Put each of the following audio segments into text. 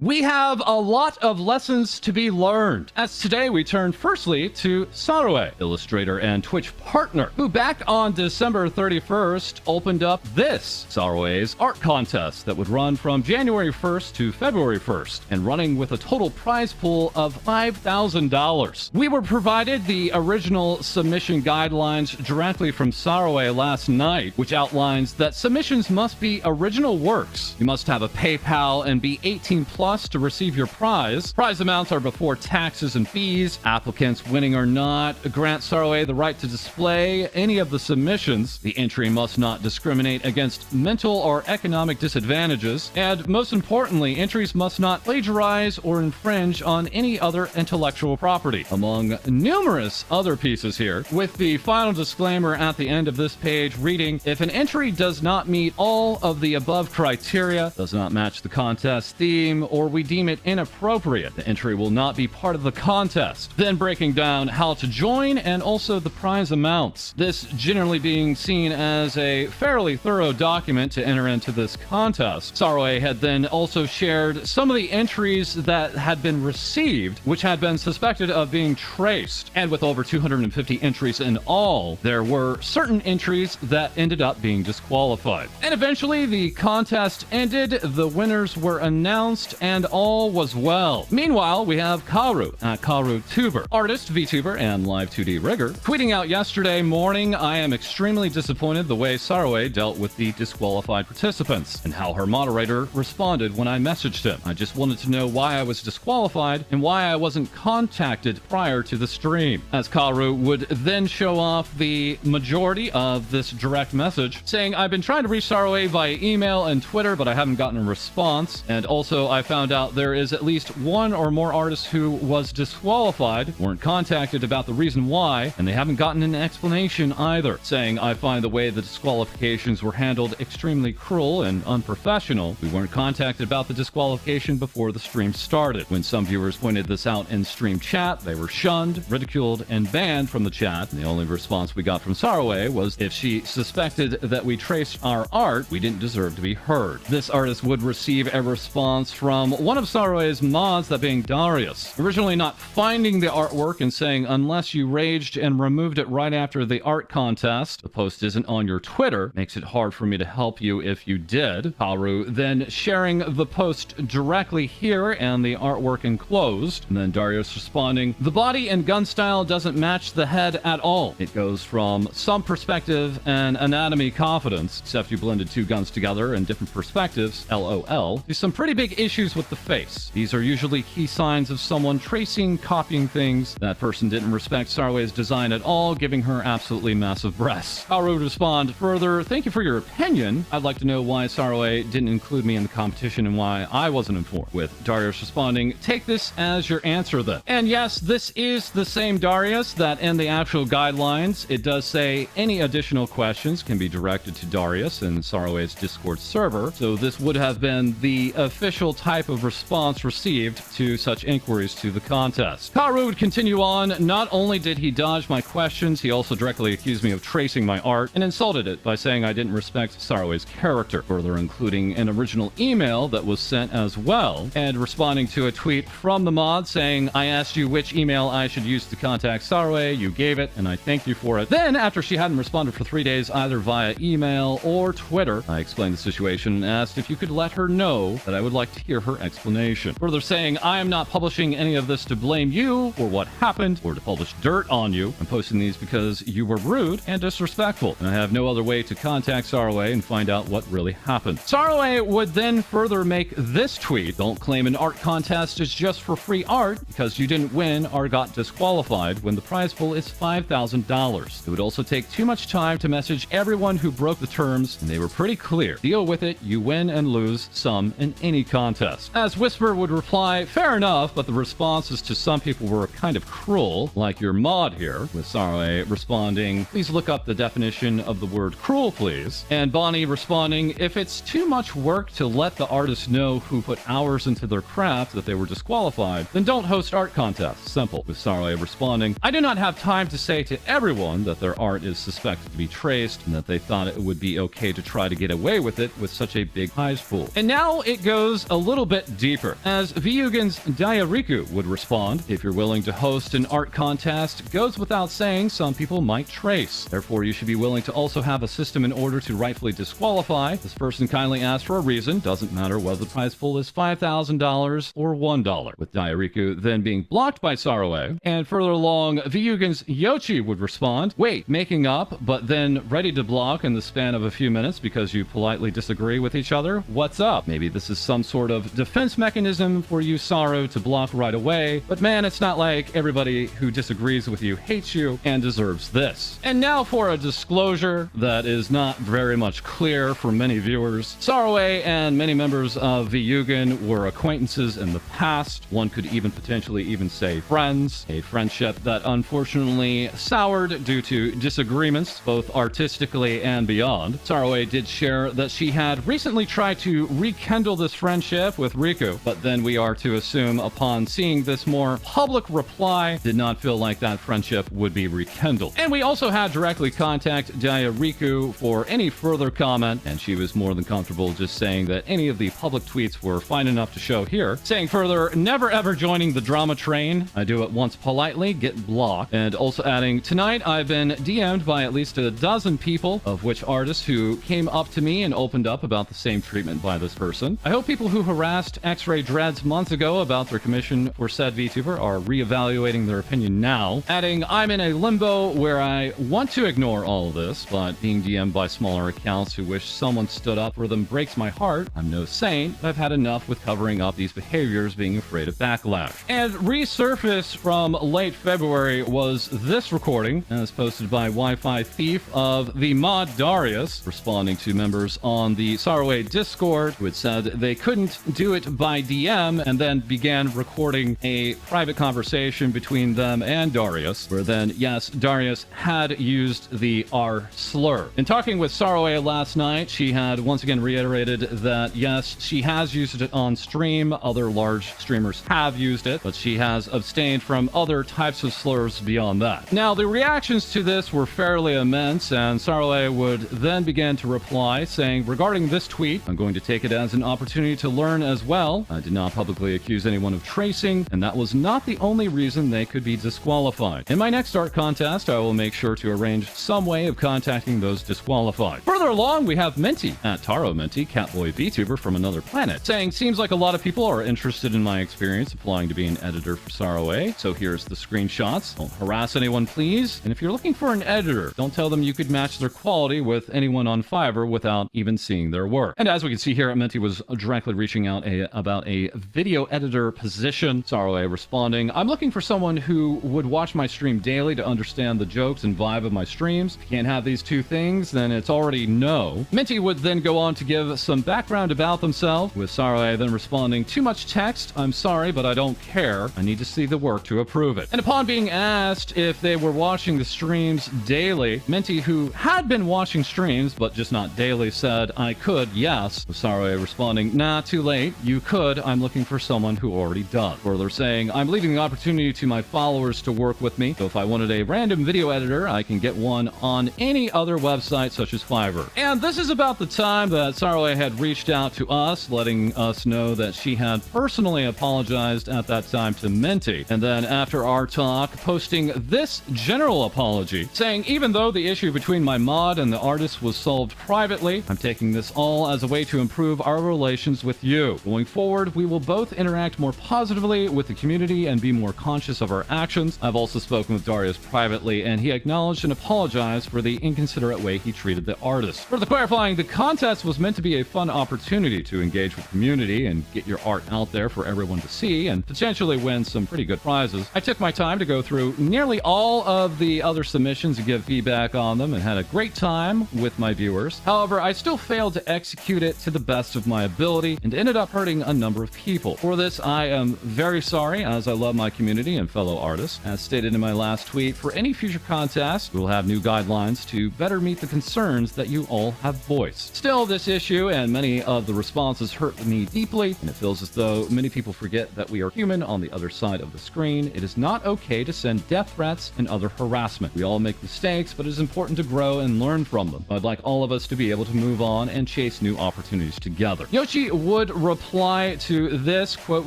We have a lot of lessons to be learned, as today we turn firstly to Saruei, illustrator and Twitch partner, who back on December 31st opened up this Saruei's art contest that would run from January 1st to February 1st, and running with a total prize pool of $5,000. We were provided the original submission guidelines directly from Saruei last night, which outlines that submissions must be original works. You must have a PayPal and be 18 plus to receive your prize. Prize amounts are before taxes and fees. Applicants, winning or not, grant Saruei the right to display any of the submissions. The entry must not discriminate against mental or economic disadvantages. And most importantly, entries must not plagiarize or infringe on any other intellectual property, among numerous other pieces here, with the final disclaimer at the end of this page reading, if an entry does not meet all of the above criteria, does not match the contest theme, or we deem it inappropriate, the entry will not be part of the contest. Then breaking down how to join and also the prize amounts. This generally being seen as a fairly thorough document to enter into this contest. Saruei had then also shared some of the entries that had been received, which had been suspected of being traced. And with over 250 entries in all, there were certain entries that ended up being disqualified. And eventually the contest ended, the winners were announced, and all was well. Meanwhile, we have Bahroo at Vtuber, artist, Vtuber, and live 2D rigger, tweeting out yesterday morning, I am extremely disappointed the way Saruei dealt with the disqualified participants and how her moderator responded when I messaged him. I just wanted to know why I was disqualified and why I wasn't contacted prior to the stream. As Bahroo would then show off the majority of this direct message, saying, I've been trying to reach Saruei via email and Twitter, but I haven't gotten a response. And also, I found out there is at least one or more artists who was disqualified, weren't contacted about the reason why, and they haven't gotten an explanation either, saying, I find the way the disqualifications were handled extremely cruel and unprofessional. We weren't contacted about the disqualification before the stream started. When some viewers pointed this out in stream chat, they were shunned, ridiculed, and banned from the chat. And the only response we got from Saruei was if she suspected that we traced our art, we didn't deserve to be heard. This artist would receive a response from one of Saruei's mods, that being Darius, originally not finding the artwork and saying, unless you raged and removed it right after the art contest, the post isn't on your Twitter, makes it hard for me to help you if you did. Bahroo then sharing the post directly here and the artwork enclosed, and then Darius responding, the body and gun style doesn't match the head at all. It goes from some perspective and anatomy confidence, except you blended two guns together in different perspectives, LOL, to some pretty big issues with the face. These are usually key signs of someone tracing, copying things. That person didn't respect Saruei's design at all, giving her absolutely massive breasts. Bahroo would respond further, thank you for your opinion. I'd like to know why Saruei didn't include me in the competition and why I wasn't informed. With Darius responding, take this as your answer then. And yes, this is the same Darius that in the actual guidelines, it does say any additional questions can be directed to Darius in Saruei's Discord server. So this would have been the official type of response received to such inquiries to the contest. Bahroo would continue on, not only did he dodge my questions, he also directly accused me of tracing my art and insulted it by saying I didn't respect Saruei's character, further including an original email that was sent as well, and responding to a tweet from the mod saying, I asked you which email I should use to contact Saruei, you gave it, and I thank you for it. Then, after she hadn't responded for 3 days either via email or Twitter, I explained the situation and asked if you could let her know that I would like to hear her explanation. Further saying, I am not publishing any of this to blame you for what happened or to publish dirt on you. I'm posting these because you were rude and disrespectful, and I have no other way to contact Saruei and find out what really happened. Saruei would then further make this tweet, don't claim an art contest is just for free art because you didn't win or got disqualified when the prize pool is $5,000. It would also take too much time to message everyone who broke the terms, and they were pretty clear. Deal with it, you win and lose some in any contest. As Whisper would reply, fair enough, but the responses to some people were kind of cruel, like your mod here, with Saruei responding, please look up the definition of the word cruel, please. And Bonnie responding, if it's too much work to let the artist know who put hours into their craft that they were disqualified, then don't host art contests. Simple. With Saruei responding, I do not have time to say to everyone that their art is suspected to be traced and that they thought it would be okay to try to get away with it with such a big prize pool. And now it goes a little bit deeper. As Vyugin's Diariku would respond, if you're willing to host an art contest, goes without saying some people might trace. Therefore, you should be willing to also have a system in order to rightfully disqualify. This person kindly asked for a reason, doesn't matter whether the prize pool is $5,000 or $1, with Diariku then being blocked by Saruei. And further along, Vyugin's Yoshi would respond, wait, making up, but then ready to block in the span of a few minutes because you politely disagree with each other? What's up? Maybe this is some sort of defense mechanism for you, Saru, to block right away, but man, it's not like everybody who disagrees with you hates you and deserves this. And now for a disclosure that is not very much clear for many viewers. Saruei and many members of Vyugin were acquaintances in the past. One could even potentially even say friends. A friendship that unfortunately soured due to disagreements, both artistically and beyond. Saruei did share that she had recently tried to rekindle this friendship with Riku, but then we are to assume upon seeing this more public reply, did not feel like that friendship would be rekindled. And we also had directly contact Diariku for any further comment, and she was more than comfortable just saying that any of the public tweets were fine enough to show here. Saying further, never ever joining the drama train. I do it once politely, get blocked. And also adding, tonight I've been DM'd by at least a dozen people, of which artists who came up to me and opened up about the same treatment by this person. I hope people who harassed X-Ray Dreads months ago about their commission for said VTuber are reevaluating their opinion now. Adding, I'm in a limbo where I want to ignore all of this, but being DM'd by smaller accounts who wish someone stood up for them breaks my heart. I'm no saint. I've had enough with covering up these behaviors, being afraid of backlash. And resurfaced from late February was this recording, as posted by Wi-Fi Thief of the mod Darius, responding to members on the Saruei Discord who had said they couldn't do it by DM, and then began recording a private conversation between them and Darius, where then, yes, Darius had used the R slur. In talking with Saruei last night, she had once again reiterated that, yes, she has used it on stream, other large streamers have used it, but she has abstained from other types of slurs beyond that. Now, the reactions to this were fairly immense, and Saruei would then begin to reply, saying, regarding this tweet, I'm going to take it as an opportunity to learn as well. I did not publicly accuse anyone of tracing, and that was not the only reason they could be disqualified. In my next art contest, I will make sure to arrange some way of contacting those disqualified. Further along, we have Minty, at Taro Minty, Catboy VTuber from another planet, saying, seems like a lot of people are interested in my experience applying to be an editor for Saruei, so here's the screenshots. Don't harass anyone, please. And if you're looking for an editor, don't tell them you could match their quality with anyone on Fiverr without even seeing their work. And as we can see here, Minty was directly reaching out about a video editor position. Saruei responding, I'm looking for someone who would watch my stream daily to understand the jokes and vibe of my streams. If you can't have these two things, then it's already no. Minty would then go on to give some background about themselves, with Saruei then responding, too much text, I'm sorry, but I don't care. I need to see the work to approve it. And upon being asked if they were watching the streams daily, Minty, who had been watching streams, but just not daily, said, I could, yes. With Saruei responding, nah, too late. You could. I'm looking for someone who already does. Further saying, I'm leaving the opportunity to my followers to work with me, so if I wanted a random video editor, I can get one on any other website such as Fiverr. And this is about the time that Saruei had reached out to us, letting us know that she had personally apologized at that time to Minty. And then after our talk, posting this general apology, saying, even though the issue between my mod and the artist was solved privately, I'm taking this all as a way to improve our relations with you. Going forward, we will both interact more positively with the community and be more conscious of our actions. I've also spoken with Darius privately, and he acknowledged and apologized for the inconsiderate way he treated the artist. Further clarifying, the contest was meant to be a fun opportunity to engage with the community and get your art out there for everyone to see and potentially win some pretty good prizes. I took my time to go through nearly all of the other submissions and give feedback on them, and had a great time with my viewers. However, I still failed to execute it to the best of my ability and ended up hurting a number of people. For this, I am very sorry, as I love my community and fellow artists. As stated in my last tweet, for any future contests, we will have new guidelines to better meet the concerns that you all have voiced. Still, this issue and many of the responses hurt me deeply, and it feels as though many people forget that we are human on the other side of the screen. It is not okay to send death threats and other harassment. We all make mistakes, but it is important to grow and learn from them. I'd like all of us to be able to move on and chase new opportunities together. Yoshi would reply to this, quote,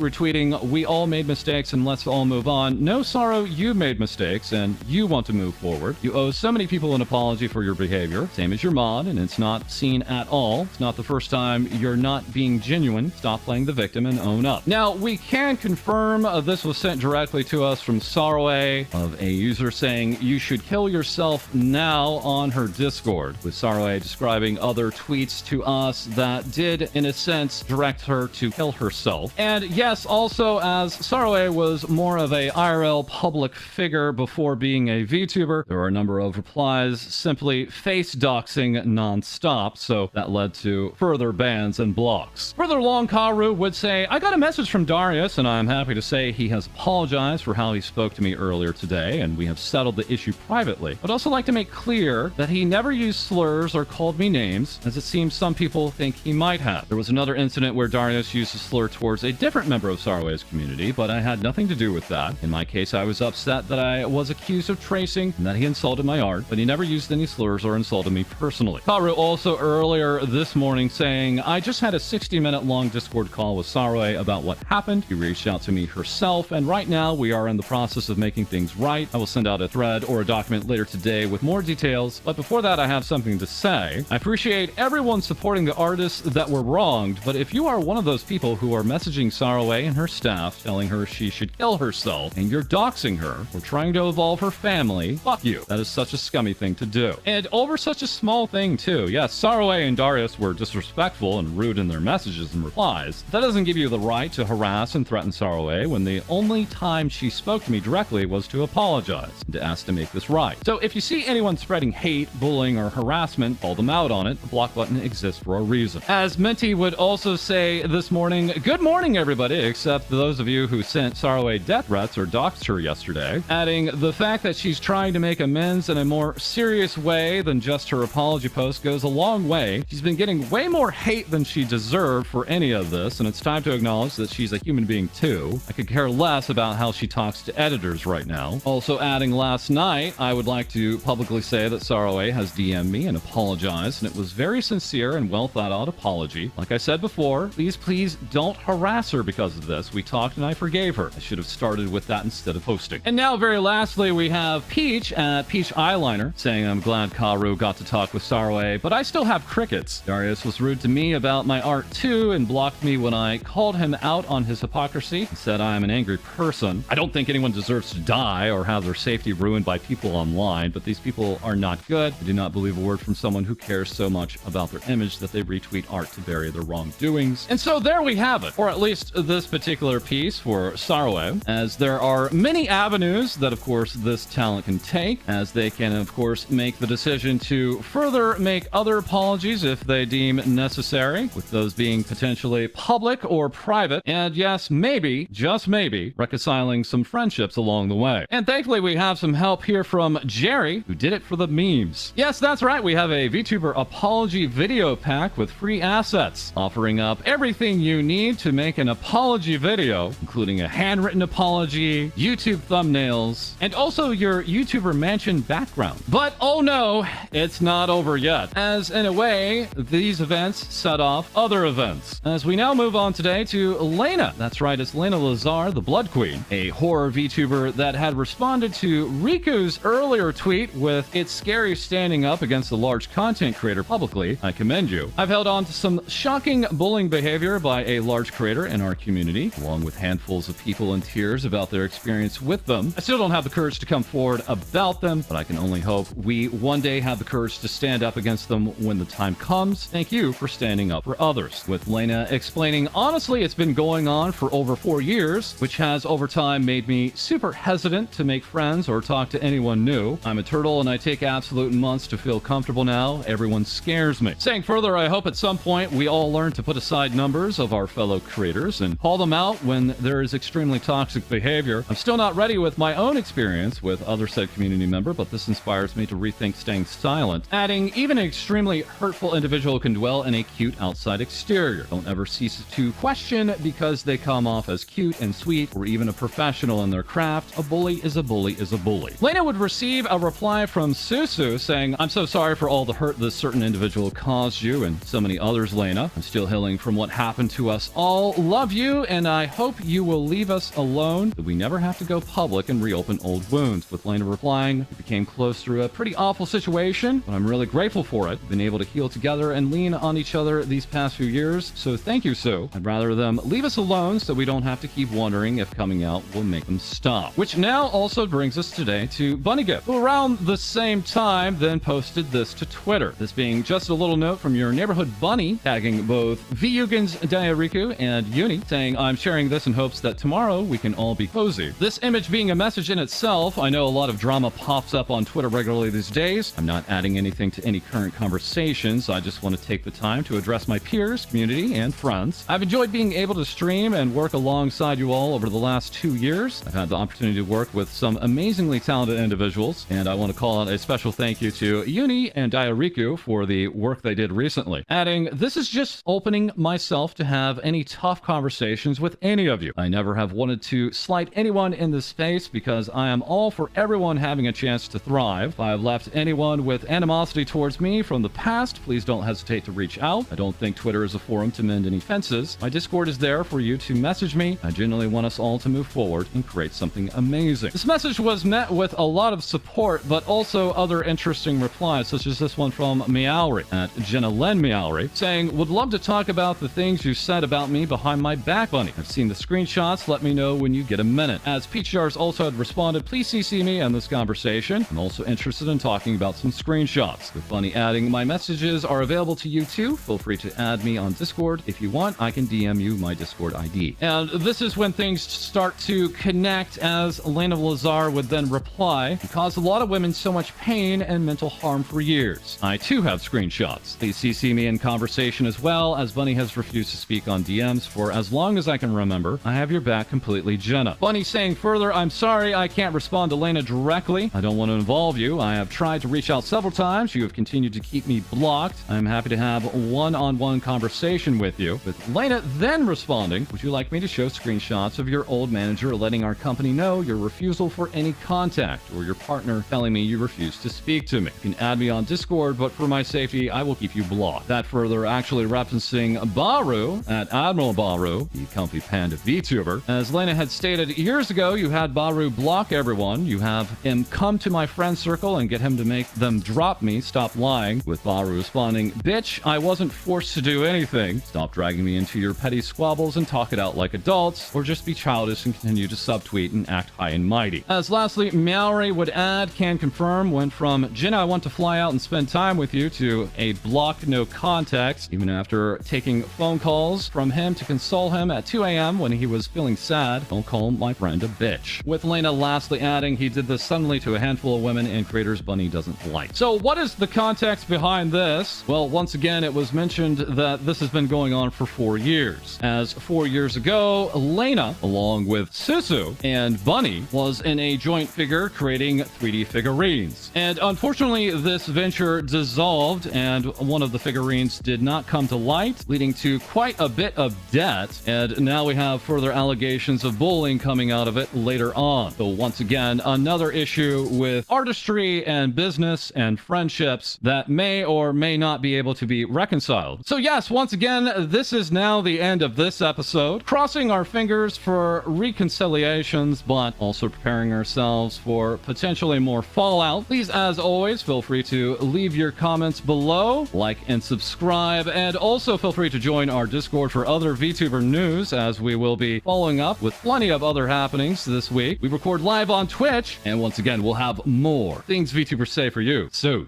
retweeting, "We all made mistakes and let's all move on. No, Saru, you made mistakes and you want to move forward. You owe so many people an apology for your behavior, same as your mod, and it's not seen at all. It's not the first time you're not being genuine. Stop playing the victim and own up." Now, we can confirm this was sent directly to us from Saruei, of a user saying, "You should kill yourself now," on her Discord, with Saruei describing other tweets to us that did, in a sense, direct her to kill herself. And yes, also, as Saruei was more of a IRL public figure before being a VTuber, there were a number of replies simply face doxing non-stop, so that led to further bans and blocks. Further along, Karu would say, "I got a message from Darius, and I'm happy to say he has apologized for how he spoke to me earlier today, and we have settled the issue privately. I'd also like to make clear that he never used slurs or called me names, as it seems some people think he might have. There was another incident where Darius used a slur towards a different member of Saruei's community, but I had nothing to do with that. In my case, I was upset that I was accused of tracing and that he insulted my art, but he never used any slurs or insulted me personally." Karu also earlier this morning saying, "I just had a 60-minute long Discord call with Saruei about what happened. She reached out to me herself, and right now we are in the process of making things right. I will send out a thread or a document later today with more details, but before that I have something to say. I appreciate everyone supporting the artists that were wronged, but if you are one of those people who are messaging Saruei and her staff telling her she should kill herself, and you're doxing her or trying to evolve her family, fuck you. That is such a scummy thing to do. And over such a small thing too. Yes, Saruei and Darius were disrespectful and rude in their messages and replies. That doesn't give you the right to harass and threaten Saruei when the only time she spoke to me directly was to apologize and to ask to make this right. So if you see anyone spreading hate, bullying, or harassment, call them out on it. The block button exists for a reason." As Minty would also say this morning, "Good morning, everybody, except those of you who sent Saruei death threats or doxed her yesterday," adding, "The fact that she's trying to make amends in a more serious way than just her apology post goes a long way. She's been getting way more hate than she deserved for any of this, and it's time to acknowledge that she's a human being too. I could care less about how she talks to editors right now." Also adding, "Last night, I would like to publicly say that Saruei has DM'd me and apologized, and it was very sincere and well thought out apology. Like I said before, please don't harass her because of this. We talked and I forgave her. I should have started with that instead of posting." And now, very lastly, we have Peach at Peach Eyeliner saying, "I'm glad Karu got to talk with Saruei, but I still have crickets. Darius was rude to me about my art too and blocked me when I called him out on his hypocrisy and said I am an angry person. I don't think anyone deserves to die or have their safety ruined by people online, but these people are not good. I do not believe a word from someone who cares so much about their image that they retweet art to bury their wrongdoings." And so there we have it, or at least this particular piece for Saruei, as there are many avenues that, of course, this talent can take, as they can, of course, make the decision to further make other apologies if they deem necessary, with those being potentially public or private, and yes, maybe, just maybe, reconciling some friendships along the way. And thankfully, we have some help here from Jerry, who did it for the memes. Yes, that's right, we have a VTuber apology video pack with free assets, offering up everything you need to make an apology video, including a handwritten apology, YouTube thumbnails, and also your YouTuber mansion background. But oh no, it's not over yet, as in a way, these events set off other events. As we now move on today to Layna. That's right, it's LaynaLazar, the Blood Queen, a horror VTuber that had responded to Riku's earlier tweet with, "It's scary standing up against a large content creator publicly. I commend you." I've held on to some shocking bullying behavior by a large creator in our community, along with handfuls of people in tears about their experience with them. I still don't have the courage to come forward about them, but I can only hope we one day have the courage to stand up against them when the time comes. Thank you for standing up for others. With Layna explaining, "Honestly, it's been going on for over 4 years, which has over time made me super hesitant to make friends or talk to anyone new. I'm a turtle and I take absolute months to feel comfortable now. Everyone scares me." Saying further, "I hope at some point we all learn to put aside numbers of our fellow creators and call them out when there is extremely toxic behavior. I'm still not ready with my own experience with other said community member, but this inspires me to rethink staying silent." Adding, "Even an extremely hurtful individual can dwell in a cute outside exterior. Don't ever cease to question because they come off as cute and sweet or even a professional in their craft. A bully is a bully is a bully." Layna would receive a reply from Susu saying, "I'm so sorry for all the hurt this certain individual caused you and so many others, Layna. I'm still healing from what happened happen to us all. Love you, and I hope you will leave us alone, that we never have to go public and reopen old wounds. With Layna replying, we became close through a pretty awful situation, but I'm really grateful for it. We've been able to heal together and lean on each other these past few years, so thank you, Sue. I'd rather them leave us alone so we don't have to keep wondering if coming out will make them stop. Which now also brings us today to BunnyGift, who around the same time then posted this to Twitter. This being just a little note from your neighborhood bunny, tagging both Vyugin's Diariku and Uni, saying, I'm sharing this in hopes that tomorrow we can all be cozy. This image being a message in itself. I know a lot of drama pops up on Twitter regularly these days. I'm not adding anything to any current conversations. I just want to take the time to address my peers, community, and friends. I've enjoyed being able to stream and work alongside you all over the last 2 years. I've had the opportunity to work with some amazingly talented individuals, and I want to call out a special thank you to Uni and Diariku for the work they did recently. Adding, this is just opening myself to have any tough conversations with any of you. I never have wanted to slight anyone in this space because I am all for everyone having a chance to thrive. If I have left anyone with animosity towards me from the past, please don't hesitate to reach out. I don't think Twitter is a forum to mend any fences. My Discord is there for you to message me. I genuinely want us all to move forward and create something amazing. This message was met with a lot of support, but also other interesting replies, such as this one from Meowry at Jenna Len Meowry, saying, would love to talk about the things you said about me behind my back, Bunny. I've seen the screenshots. Let me know when you get a minute. As Peach Jars also had responded, please CC me on this conversation. I'm also interested in talking about some screenshots. With Bunny adding, my messages are available to you too. Feel free to add me on Discord. If you want, I can DM you my Discord ID. And this is when things start to connect, as LaynaLazar would then reply, it caused a lot of women so much pain and mental harm for years. I too have screenshots. Please CC me in conversation as well, as Bunny has refused to speak on DMs for as long as I can remember. I have your back completely, Jenna. Bunny saying further, I'm sorry I can't respond to Layna directly. I don't want to involve you. I have tried to reach out several times. You have continued to keep me blocked. I'm happy to have a one-on-one conversation with you. With Layna then responding, would you like me to show screenshots of your old manager letting our company know your refusal for any contact, or your partner telling me you refuse to speak to me? You can add me on Discord, but for my safety, I will keep you blocked. That further actually referencing Bahroo at Admiral Bahroo, the comfy panda VTuber. As Layna had stated years ago, you had Bahroo block everyone. You have him come to my friend circle and get him to make them drop me. Stop lying. With Bahroo responding, bitch, I wasn't forced to do anything. Stop dragging me into your petty squabbles and talk it out like adults, or just be childish and continue to subtweet and act high and mighty. As lastly, Meowry would add, can confirm, went from Jenna, I want to fly out and spend time with you, to a block, no context, even after taking phone calls from him to console him at 2 a.m. when he was feeling sad. Don't call my friend a bitch. With Layna lastly adding, he did this suddenly to a handful of women and creators Bunny doesn't like. So what is the context behind this? Well, once again, it was mentioned that this has been going on for 4 years. As 4 years ago, Layna, along with Susu and Bunny, was in a joint figure creating 3D figurines. And unfortunately, this venture dissolved, and one of the figurines did not come to light, leading to quite a bit of debt. And now we have further allegations of bullying coming out of it later on. So once again, another issue with artistry and business and friendships that may or may not be able to be reconciled. So yes, once again, this is now the end of this episode. Crossing our fingers for reconciliations, but also preparing ourselves for potentially more fallout. Please, as always, feel free to leave your comments below, like and subscribe, and also feel free to join our Discord for other VTuber news, as we will be following up with plenty of other happenings this week. We record live on Twitch, and once again, we'll have more things VTubers say for you soon.